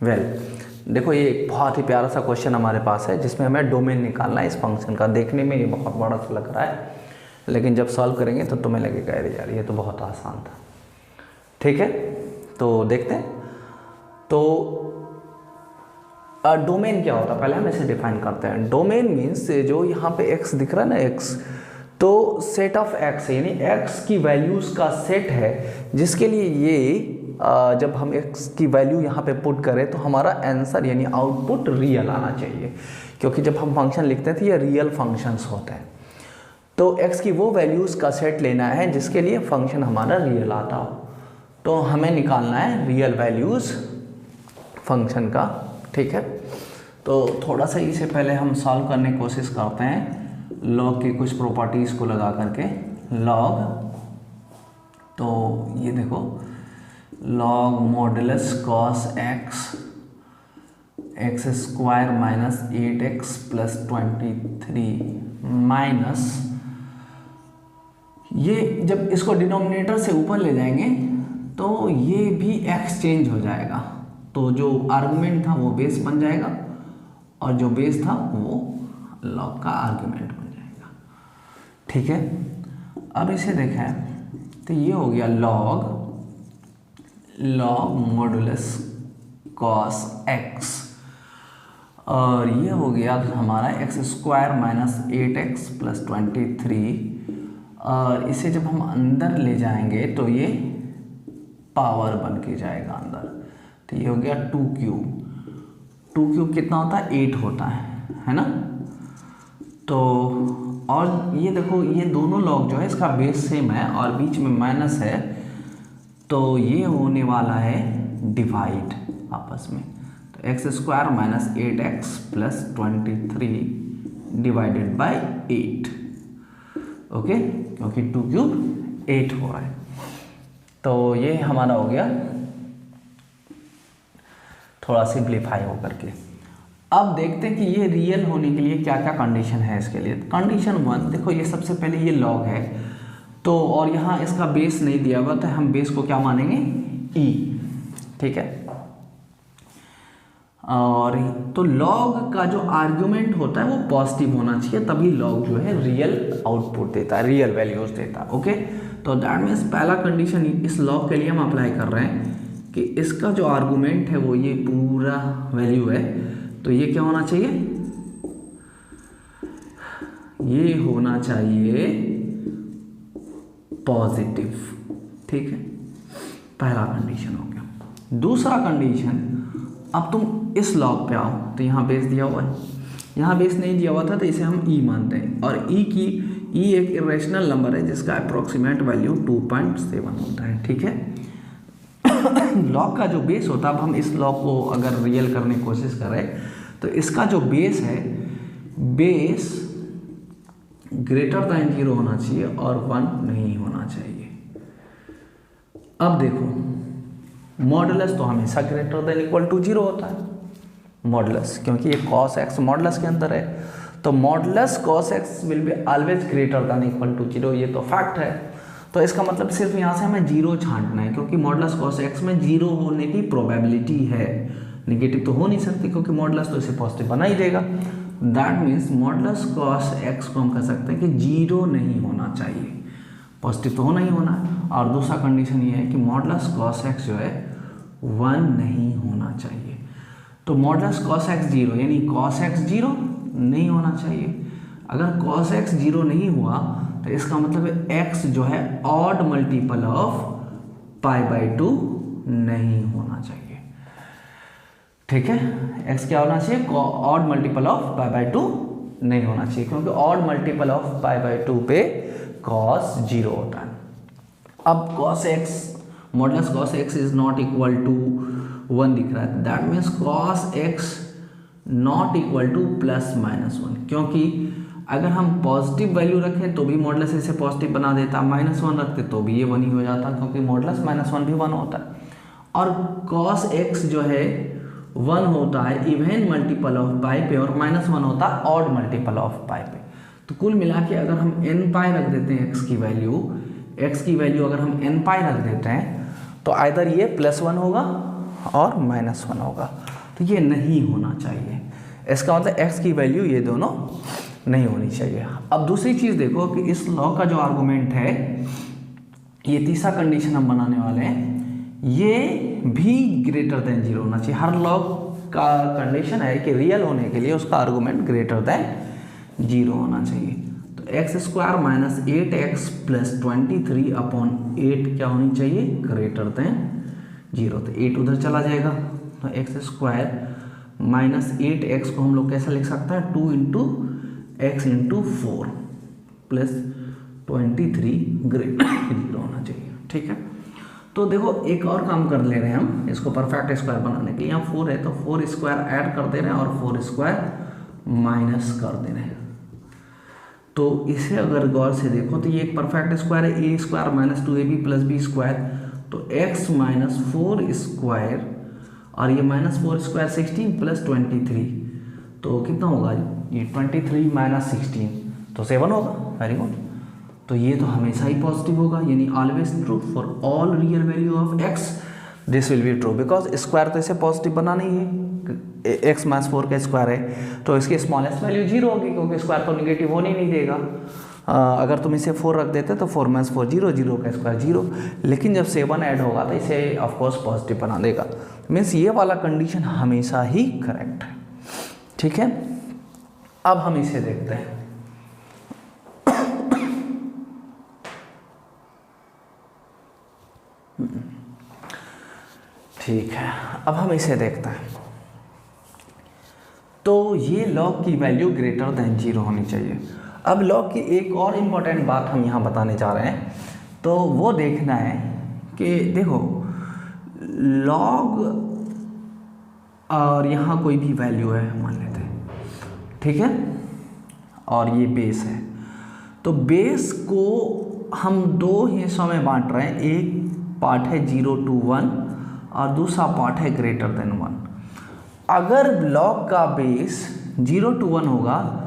देखो ये एक बहुत ही प्यारा सा क्वेश्चन हमारे पास है जिसमें हमें डोमेन निकालना है इस फंक्शन का। देखने में ये बहुत बड़ा सा लग रहा है, लेकिन जब सॉल्व करेंगे तो तुम्हें लगेगा अरे यार ये तो बहुत आसान था। ठीक है, तो देखते हैं। तो डोमेन क्या होता है, पहले हम इसे डिफाइन करते हैं। डोमेन मीन्स जो यहाँ पे एक्स दिख रहा है ना, एक्स, तो सेट ऑफ एक्स यानी एक्स की वैल्यूज़ का सेट है, जिसके लिए ये जब हम एक्स की वैल्यू यहाँ पे पुट करें तो हमारा आंसर यानी आउटपुट रियल आना चाहिए, क्योंकि जब हम फंक्शन लिखते हैं तो ये रियल फंक्शंस होते हैं। तो एक्स की वो वैल्यूज़ का सेट लेना है जिसके लिए फंक्शन हमारा रियल आता हो। तो हमें निकालना है रियल वैल्यूज़ फंक्शन का। ठीक है, तो थोड़ा सा इसे पहले हम सॉल्व करने की कोशिश करते हैं लॉग की कुछ प्रॉपर्टीज़ को लगा करके। लॉग, तो ये देखो log modulus cos x x square minus 8x plus 23 minus, ये जब इसको डिनोमिनेटर से ऊपर ले जाएंगे तो ये भी x चेंज हो जाएगा, तो जो आर्गुमेंट था वो बेस बन जाएगा और जो बेस था वो लॉग का आर्गुमेंट बन जाएगा। ठीक है, अब इसे देखें तो ये हो गया लॉग मॉडुलस कॉस एक्स, और ये हो गया हमारा x square minus 8x plus 23, और इसे जब हम अंदर ले जाएंगे तो ये पावर बन के जाएगा अंदर। तो ये हो गया 2 क्यूब कितना होता है, 8 होता है ना। तो और ये देखो ये दोनों लॉग जो है इसका बेस सेम है और बीच में माइनस है, तो ये होने वाला है डिवाइड आपस में। तो x square minus 8x plus 23 divided by 8। Okay, क्योंकि 2 क्यूब 8 हो रहा है। तो ये हमारा हो गया थोड़ा सिंप्लीफाई हो करके। अब देखते हैं कि ये रियल होने के लिए क्या क्या कंडीशन है इसके लिए। कंडीशन 1 देखो, ये सबसे पहले ये लॉग है तो, और यहाँ इसका बेस नहीं दिया हुआ तो हम बेस को क्या मानेंगे, ई। ठीक है, और तो लॉग का जो आर्गुमेंट होता है वो पॉजिटिव होना चाहिए, तभी लॉग जो है रियल आउटपुट देता है, रियल वैल्यूज देता है। ओके, तो दैट मीन्स पहला कंडीशन इस लॉग के लिए हम अप्लाई कर रहे हैं कि इसका जो आर्गुमेंट है वो ये पूरा वैल्यू है, तो ये क्या होना चाहिए, ये होना चाहिए पॉजिटिव। ठीक है, पहला कंडीशन हो गया। दूसरा कंडीशन, अब तुम इस लॉग पे आओ तो यहाँ बेस दिया हुआ है, यहाँ बेस नहीं दिया हुआ था तो इसे हम ई मानते हैं, और ई एक इरेशनल नंबर है जिसका अप्रोक्सीमेट वैल्यू 2.7 होता है। ठीक है, लॉग का जो बेस होता है, अब हम इस लॉग को अगर रियल करने की कोशिश करें तो इसका जो बेस है, बेस ग्रेटर दैन 0 होना चाहिए और 1 नहीं होना चाहिए। अब देखो मॉडुलस तो हमेशा ग्रेटर दैन इक्वल टू 0 होता है, मॉडुलस, क्योंकि ये कॉस एक्स मॉडुलस के अंदर है, तो modulus cos X will be always greater than equal to 0, ये तो फैक्ट है। तो इसका मतलब सिर्फ यहाँ से हमें 0 छांटना है, क्योंकि मॉडुलस कॉस एक्स में 0 होने की प्रोबेबिलिटी है, नेगेटिव तो हो नहीं सकती क्योंकि मॉडुलस तो इसे पॉजिटिव बना ही देगा। That means modulus cos x को हम कह सकते हैं कि 0 नहीं होना चाहिए, पॉजिटिव तो होना ही होना है। और दूसरा कंडीशन ये है कि मॉडुलस कॉस एक्स जो है 1 नहीं होना चाहिए। तो मॉडुलस कॉस एक्स 0 यानी कॉस एक्स 0 नहीं होना चाहिए। अगर कॉस एक्स 0 नहीं हुआ तो इसका मतलब है x जो है ऑड मल्टीपल ऑफ π/2 नहीं होना चाहिए। ठीक है, x क्या होना चाहिए, ऑड मल्टीपल ऑफ π/2 नहीं होना चाहिए, क्योंकि ऑड मल्टीपल ऑफ π/2 पे cos 0 होता है। अब cos x modulus cos x is not equal to 1 दिख रहा है, that means cos x not equal to ±1, क्योंकि अगर हम पॉजिटिव वैल्यू रखें तो भी मॉडुलस इसे पॉजिटिव बना देता, -1 रखते तो भी ये 1 ही हो जाता, क्योंकि मॉडुलस -1 भी 1 होता है। और cos x जो है 1 होता है इवन मल्टीपल ऑफ पाई पे, और -1 होता है ऑड मल्टीपल ऑफ पाई पे। तो कुल मिला के अगर हम n पाई रख देते हैं x की वैल्यू अगर हम n पाई रख देते हैं तो आइदर ये +1 होगा और -1 होगा। तो ये नहीं होना चाहिए। इसका मतलब x की वैल्यू ये दोनों नहीं होनी चाहिए। अब दूसरी चीज़ देखो कि इस लॉ का जो आर्गूमेंट है, ये तीसरा कंडीशन हम बनाने वाले हैं, ये भी ग्रेटर देन 0 होना चाहिए। हर लॉ का कंडीशन है कि रियल होने के लिए उसका आर्गूमेंट ग्रेटर देन 0 होना चाहिए। तो x² माइनस 8x प्लस 23/8 क्या होनी चाहिए, ग्रेटर देन 0। तो 8 उधर चला जाएगा, तो x² माइनस 8x को हम लोग कैसा लिख सकते हैं, 2 into x into 4 plus 23 greater 0 होना चाहिए। ठीक है, तो देखो एक और काम कर ले रहे हैं हम इसको परफेक्ट स्क्वायर बनाने के लिए। यहाँ 4 है तो 4 स्क्वायर ऐड कर दे रहे हैं और 4 स्क्वायर माइनस कर दे रहे हैं। तो इसे अगर गौर से देखो तो ये एक परफेक्ट स्क्वायर है, a² minus 2ab plus b square, तो x माइनस 4 स्क्वायर और ये माइनस 4 स्क्वायर 16 प्लस 23, तो कितना होगा ये 23 माइनस 16 तो 7 होगा। वेरी गुड, तो ये तो हमेशा ही पॉजिटिव होगा, यानी always true for all real value of x this will be true, because square तो इसे पॉजिटिव बनाना ही है, x माइनस 4 का स्क्वायर है तो इसकी स्मॉलेस्ट वैल्यू 0 होगी, क्योंकि स्क्वायर तो निगेटिव होने नहीं देगा। अगर तुम इसे 4 रख देते तो 4 माइनस 4 0, 0 का स्क्वायर 0, लेकिन जब 7 ऐड होगा तो इसे ऑफकोर्स पॉजिटिव बना देगा। मीन्स ये वाला कंडीशन हमेशा ही करेक्ट है। ठीक है, अब हम इसे देखते हैं। ठीक है, अब हम इसे देखते हैं। तो ये लॉग की वैल्यू ग्रेटर देन 0 होनी चाहिए। अब लॉग की एक और इम्पॉर्टेंट बात हम यहाँ बताने जा रहे हैं, तो वो देखना है कि देखो लॉग और यहाँ कोई भी वैल्यू है मान लेते हैं, ठीक है, और ये बेस है, तो बेस को हम 2 हिस्सों में बांट रहे हैं। एक पार्ट है 0 to 1 और दूसरा पार्ट है ग्रेटर देन 1। अगर लॉग का बेस 0 to 1 होगा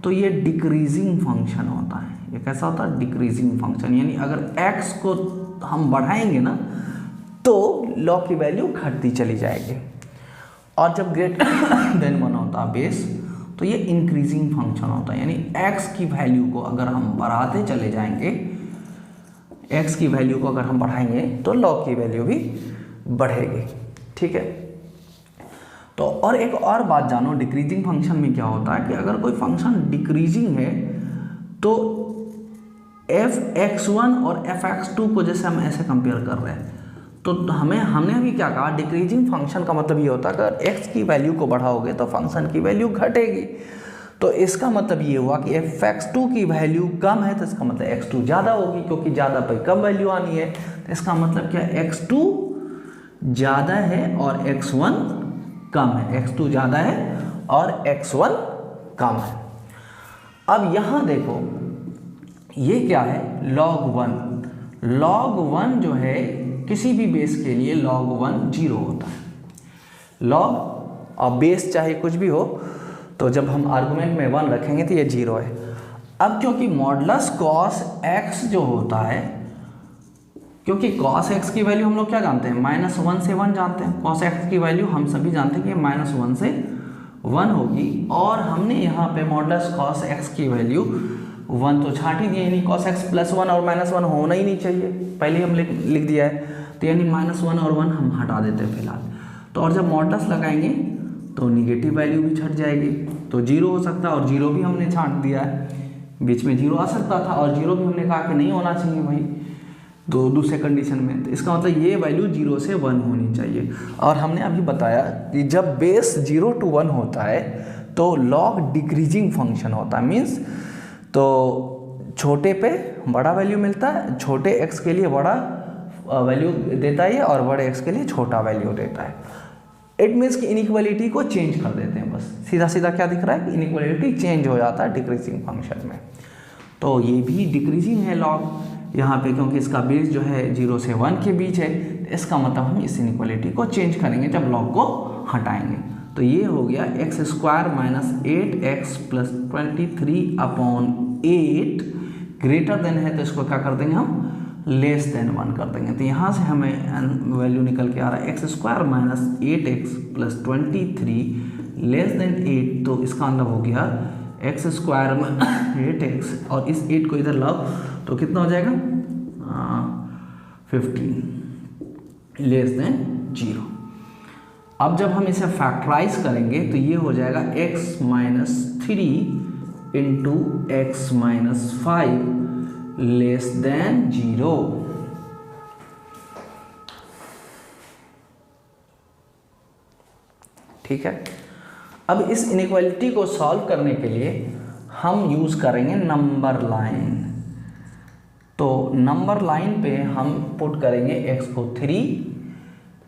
तो ये डिक्रीजिंग फंक्शन होता है। ये कैसा होता है, डिक्रीजिंग फंक्शन, यानी अगर x को हम बढ़ाएंगे ना तो लॉग की वैल्यू घटती चली जाएगी। और जब ग्रेटर देन 1 होता है बेस, तो ये इंक्रीजिंग फंक्शन होता है, यानी x की वैल्यू को अगर हम बढ़ाते चले जाएंगे, x की वैल्यू को अगर हम बढ़ाएंगे तो लॉग की वैल्यू भी बढ़ेगी। ठीक है, तो और एक और बात जानो, डिक्रीजिंग फंक्शन में क्या होता है कि अगर कोई फंक्शन डिक्रीजिंग है तो f(x1) और f(x2) को जैसे हम ऐसे कंपेयर कर रहे हैं, तो हमने अभी क्या कहा, डिक्रीजिंग फंक्शन का मतलब ये होता है कि अगर x की वैल्यू को बढ़ाओगे तो फंक्शन की वैल्यू घटेगी। तो इसका मतलब ये हुआ कि f(x2) की वैल्यू कम है तो इसका मतलब x2 ज़्यादा होगी, क्योंकि ज़्यादा पे कम वैल्यू आनी है। तो इसका मतलब क्या, x2 ज़्यादा है और x1 कम है, x2 ज़्यादा है और x1 कम है। अब यहाँ देखो ये क्या है, log 1। log 1 जो है किसी भी बेस के लिए log 1 0 होता है। log और बेस चाहे कुछ भी हो, तो जब हम आर्गुमेंट में 1 रखेंगे तो ये 0 है। अब क्योंकि मॉडुलस cos x जो होता है, क्योंकि cos x की वैल्यू हम लोग क्या जानते हैं, -1 से 1 जानते हैं। cos x की वैल्यू हम सभी जानते हैं कि -1 से 1 होगी, और हमने यहाँ पे मॉडुलस cos x की वैल्यू 1 तो छाट ही दिया, यानी cos x +1 और -1 होना ही नहीं चाहिए, पहले हम लिख दिया है, तो यानी -1 और 1 हम हटा देते हैं फिलहाल। तो और जब मॉडुलस लगाएंगे तो निगेटिव वैल्यू भी छट जाएगी, तो 0 हो सकता है, और 0 भी हमने छाट दिया है। बीच में 0 आ सकता था और 0 भी हमने कहा कि नहीं होना चाहिए भाई, तो दूसरे कंडीशन में, तो इसका मतलब ये वैल्यू 0 से 1 होनी चाहिए। और हमने अभी बताया कि जब बेस 0 to 1 होता है तो लॉग डिक्रीजिंग फंक्शन होता है। मीन्स तो छोटे पे बड़ा वैल्यू मिलता है, छोटे x के लिए बड़ा वैल्यू देता है और बड़े x के लिए छोटा वैल्यू देता है। इट मीन्स कि इनइक्वालिटी को चेंज कर देते हैं, बस सीधा सीधा क्या दिख रहा है कि इनइक्वालिटी चेंज हो जाता है डिक्रीजिंग फंक्शन में। तो ये भी डिक्रीजिंग है लॉग यहाँ पे, क्योंकि इसका बेस जो है 0 से 1 के बीच है। इसका मतलब हम इस इनइक्वालिटी को चेंज करेंगे जब लॉग को हटाएंगे। तो ये हो गया x² minus 8x plus 23/8 greater than है, तो इसको क्या कर देंगे हम लेस देन 1 कर देंगे। तो यहाँ से हमें वैल्यू निकल के आ रहा है x square minus 8x plus 23 less than 8। तो इसका मतलब हो गया एक्स स्क्वायर में 8x और इस 8 को इधर लाओ तो कितना हो जाएगा 15 लेस देन 0। अब जब हम इसे फैक्टराइज करेंगे तो ये हो जाएगा x minus 3 into x minus 5 less than 0। ठीक है, अब इस इनइक्वालिटी को सॉल्व करने के लिए हम यूज करेंगे नंबर लाइन। तो नंबर लाइन पे हम पुट करेंगे x को 3,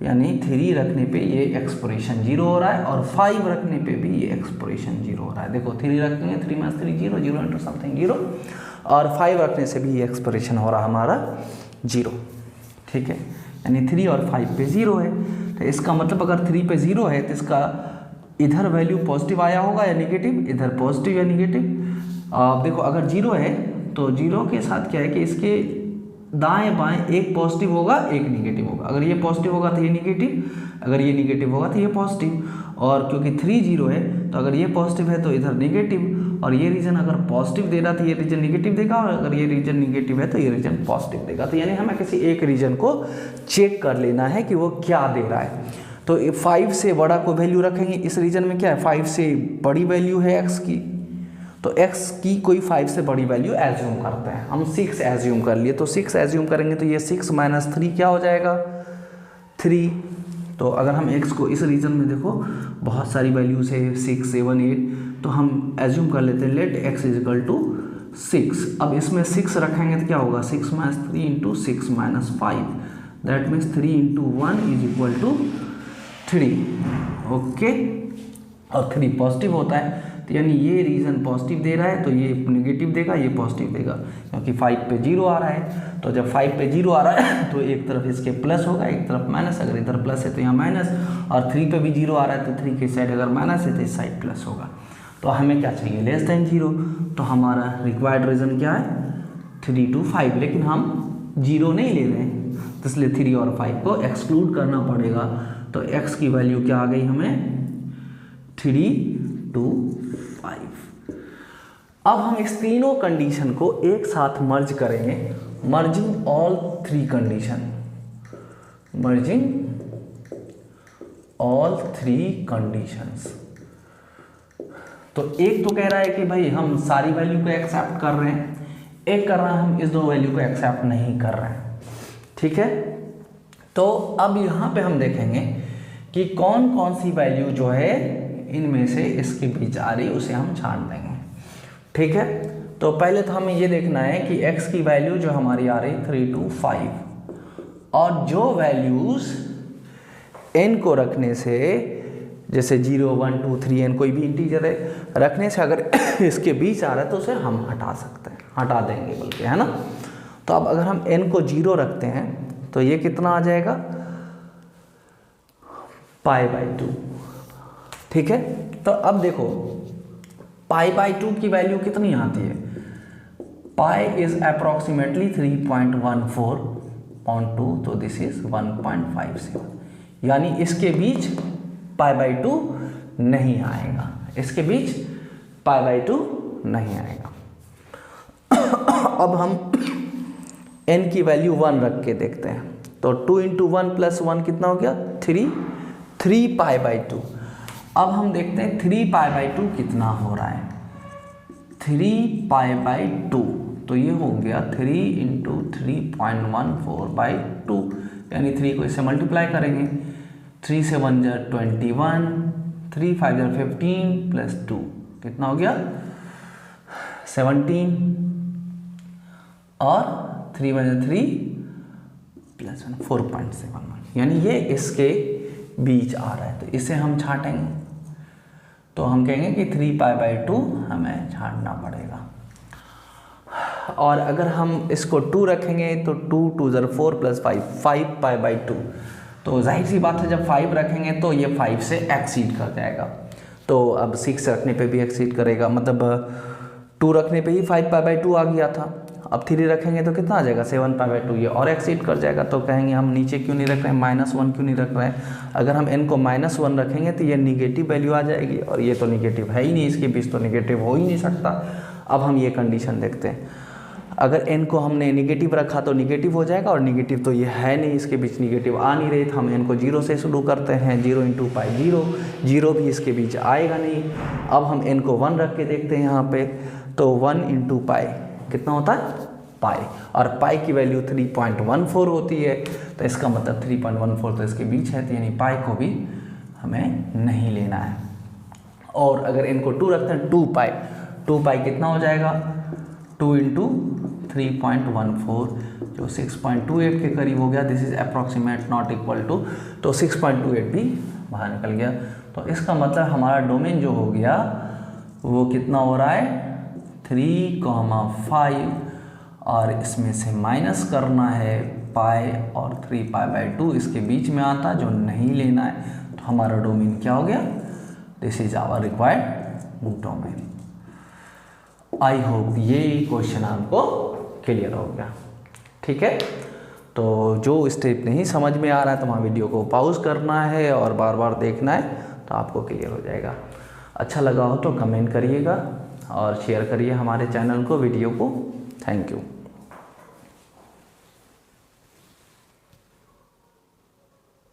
यानी 3 रखने पे ये एक्सप्रेशन 0 हो रहा है और 5 रखने पे भी ये एक्सप्रेशन 0 हो रहा है। देखो 3 रखेंगे 3 माइनस 3 0, 0 इंटू समथिंग 0 और 5 रखने से भी ये एक्सप्रेशन हो रहा है हमारा 0। ठीक है, यानी 3 और 5 पे 0 है। तो इसका मतलब अगर 3 पे 0 है तो इसका इधर वैल्यू पॉजिटिव आया होगा या निगेटिव, इधर पॉजिटिव या निगेटिव। अब देखो अगर 0 है तो 0 के साथ क्या है कि इसके दाएं बाएं एक पॉजिटिव होगा एक निगेटिव होगा। अगर ये पॉजिटिव होगा तो ये निगेटिव, अगर ये निगेटिव होगा तो ये पॉजिटिव। और क्योंकि 3 0 है तो अगर ये पॉजिटिव है तो इधर निगेटिव, और ये रीजन अगर पॉजिटिव दे रहा तो ये रीजन निगेटिव देगा, और अगर ये रीजन निगेटिव है तो ये रीजन पॉजिटिव देगा। तो यानी हमें किसी एक रीजन को चेक कर लेना है कि वो क्या दे रहा है। तो 5 से बड़ा कोई वैल्यू रखेंगे, इस रीजन में क्या है 5 से बड़ी वैल्यू है x की, तो x की कोई 5 से बड़ी वैल्यू एज्यूम करते हैं। हम 6 एज्यूम कर लिए, तो 6 एज्यूम करेंगे तो ये 6 माइनस 3 क्या हो जाएगा 3। तो अगर हम x को इस रीजन में देखो बहुत सारी वैल्यूज है 6 7 8, तो हम एज्यूम कर लेते हैं let x is equal to 6। अब इसमें 6 रखेंगे तो क्या होगा 6 minus 3 into 6 minus 5, that means 3 into 1 is equal to 3। Okay, और 3 पॉजिटिव होता है तो यानी ये रीजन पॉजिटिव दे रहा है तो ये नेगेटिव देगा, ये पॉजिटिव देगा, क्योंकि 5 पे 0 आ रहा है। तो जब 5 पे 0 आ रहा है तो एक तरफ इसके प्लस होगा एक तरफ माइनस, अगर इधर प्लस है तो यहाँ माइनस, और 3 पे भी 0 आ रहा है तो 3 की साइड अगर माइनस है तो इस साइड प्लस होगा। तो हमें क्या चाहिए लेस देन 0। तो हमारा रिक्वायर्ड रीजन क्या है 3 to 5, लेकिन हम 0 नहीं ले रहे हैं तो इसलिए 3 और 5 को एक्सक्लूड करना पड़ेगा। तो x की वैल्यू क्या आ गई हमें 3 to 5। अब हम इस तीनों कंडीशन को एक साथ मर्ज करेंगे, merging all 3 condition, merging all 3 conditions. तो एक तो कह रहा है कि भाई हम सारी वैल्यू को एक्सेप्ट कर रहे हैं, एक कर रहा है हम इस दो वैल्यू को एक्सेप्ट नहीं कर रहे हैं। ठीक है, तो अब यहाँ पे हम देखेंगे कि कौन कौन सी वैल्यू जो है इनमें से इसके बीच आ रही उसे हम छांट देंगे। ठीक है, तो पहले तो हमें ये देखना है कि x की वैल्यू जो हमारी आ रही 3 to 5, और जो वैल्यूज n को रखने से जैसे 0 1 2 3 n कोई भी इंटीजर है रखने से अगर इसके बीच आ रहा है तो उसे हम हटा सकते हैं, हटा देंगे बल्कि, है ना। तो अब अगर हम n को 0 रखते हैं तो ये कितना आ जाएगा π/2। ठीक है, तो अब देखो π/2 की वैल्यू कितनी आती है, पाई इज अप्रोक्सीमेटली 3.14/2, तो दिस इज 1.57, यानी इसके बीच π/2 नहीं आएगा, इसके बीच π/2 नहीं आएगा। अब हम n की वैल्यू 1 रख के देखते हैं, तो 2 × 1 + 1 कितना हो गया 3 π/2। अब हम देखते हैं 3 π/2 कितना हो रहा है, 3 π/2, तो ये हो गया 3 × 3.14/2, यानी 3 को इससे मल्टीप्लाई करेंगे, 3 से 1 = 21, 3 5 = 15 + 2 कितना हो गया 17, और 3 1 = 3 + 1 4.71, यानी ये इसके बीच आ रहा है। तो इसे हम छांटेंगे, तो हम कहेंगे कि 3 π/2 हमें छांटना पड़ेगा। और अगर हम इसको 2 रखेंगे तो 2 2 = 4 + 5 π/2, तो जाहिर सी बात है जब 5 रखेंगे तो ये 5 से एक्सीड कर जाएगा। तो अब 6 रखने पे भी एक्सीड करेगा, मतलब 2 रखने पे ही 5 π/2 आ गया था, अब 3 रखेंगे तो कितना आ जाएगा 7π/2, ये और एक्सीड कर जाएगा। तो कहेंगे हम नीचे क्यों नहीं रख रहे हैं, -1 क्यों नहीं रख रहे हैं। अगर हम n को -1 रखेंगे तो ये निगेटिव वैल्यू आ जाएगी, और ये तो निगेटिव है ही नहीं, इसके बीच तो निगेटिव हो ही नहीं सकता। अब हम ये कंडीशन देखते हैं, अगर n को हमने निगेटिव रखा तो निगेटिव हो जाएगा, और निगेटिव तो ये है नहीं, इसके बीच निगेटिव आ नहीं रही, तो हम n को 0 से शुरू करते हैं। 0 × π 0, 0 भी इसके बीच आएगा नहीं। अब हम n को 1 रख के देखते हैं यहाँ पे, तो 1 × π कितना होता है पाई, और पाई की वैल्यू 3.14 होती है, तो इसका मतलब 3.14 तो इसके बीच है, तो यानी पाई को भी हमें नहीं लेना है। और अगर n को 2 रखते हैं 2 पाई कितना हो जाएगा 2 × 3.14 जो 6.28 के करीब हो गया। This is approximate not equal to, तो 6.28 भी बाहर निकल गया। तो इसका मतलब हमारा डोमेन जो हो गया वो कितना हो रहा है 3,5, और इसमें से माइनस करना है पाई, और 3π/2 इसके बीच में आता जो नहीं लेना है। तो हमारा डोमेन क्या हो गया, this is our required domain. I hope ये क्वेश्चन आपको क्लियर हो गया। ठीक है, तो जो स्टेप नहीं समझ में आ रहा है तो वहाँ वीडियो को पॉज करना है और बार बार देखना है, तो आपको क्लियर हो जाएगा। अच्छा लगा हो तो कमेंट करिएगा और शेयर करिए हमारे चैनल को, वीडियो को। Thank you.